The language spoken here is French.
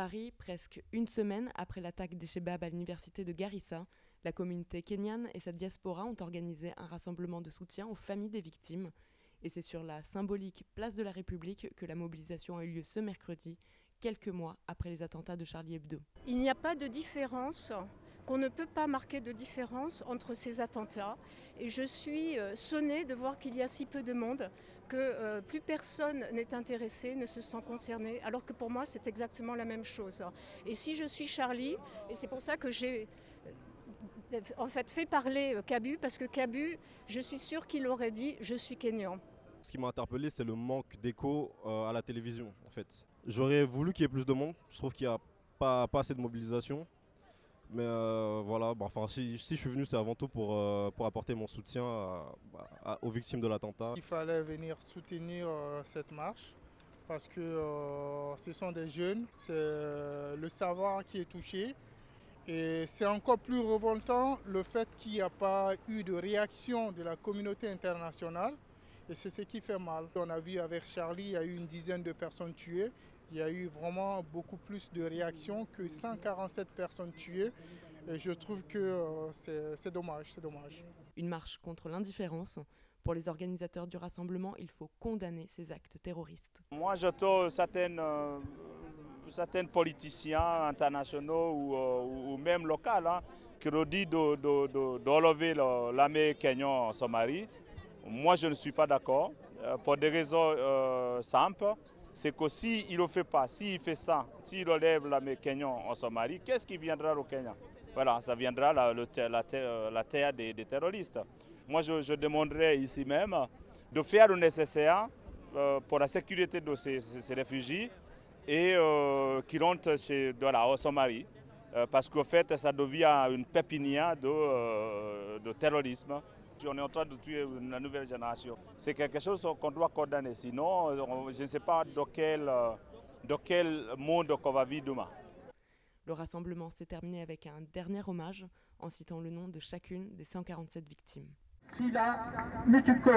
Paris, presque une semaine après l'attaque des Chebabs à l'université de Garissa, la communauté kenyane et sa diaspora ont organisé un rassemblement de soutien aux familles des victimes. Et c'est sur la symbolique place de la République que la mobilisation a eu lieu ce mercredi, quelques mois après les attentats de Charlie Hebdo. Il n'y a pas de différence, qu'on ne peut pas marquer de différence entre ces attentats. Et je suis sonnée de voir qu'il y a si peu de monde, que plus personne n'est intéressé, ne se sent concerné, alors que pour moi c'est exactement la même chose. Et si je suis Charlie, et c'est pour ça que j'ai fait parler Kabu, parce que Kabu, je suis sûre qu'il aurait dit « je suis kényan ». Ce qui m'a interpellé, c'est le manque d'écho à la télévision, en fait. J'aurais voulu qu'il y ait plus de monde. Je trouve qu'il n'y a pas assez de mobilisation. Mais voilà, si je suis venu, c'est avant tout pour apporter mon soutien aux victimes de l'attentat. Il fallait venir soutenir cette marche parce que ce sont des jeunes, c'est le savoir qui est touché. Et c'est encore plus révoltant le fait qu'il n'y a pas eu de réaction de la communauté internationale. Et c'est ce qui fait mal. On a vu avec Charlie, il y a eu une dizaine de personnes tuées. Il y a eu vraiment beaucoup plus de réactions que 147 personnes tuées. Et je trouve que c'est dommage, c'est dommage. Une marche contre l'indifférence. Pour les organisateurs du rassemblement, il faut condamner ces actes terroristes. Moi, j'entends certains politiciens internationaux ou même locaux qui redisent d'enlever l'armée kenyane en Somalie. Moi, je ne suis pas d'accord pour des raisons simples. C'est que s'il ne le fait pas, s'il fait ça, s'il enlève l'armée kenyane en Somalie, qu'est-ce qui viendra au Kenya? Voilà, ça viendra la terre des terroristes. Moi, je demanderais ici même de faire le nécessaire pour la sécurité de ces réfugiés et qui rentrent en Somalie. Parce qu'en fait, ça devient une pépinière de terrorisme. On est en train de tuer la nouvelle génération. C'est quelque chose qu'on doit condamner. Sinon, je ne sais pas dans quel monde qu'on va vivre demain. Le rassemblement s'est terminé avec un dernier hommage en citant le nom de chacune des 147 victimes. Sila Mutuko.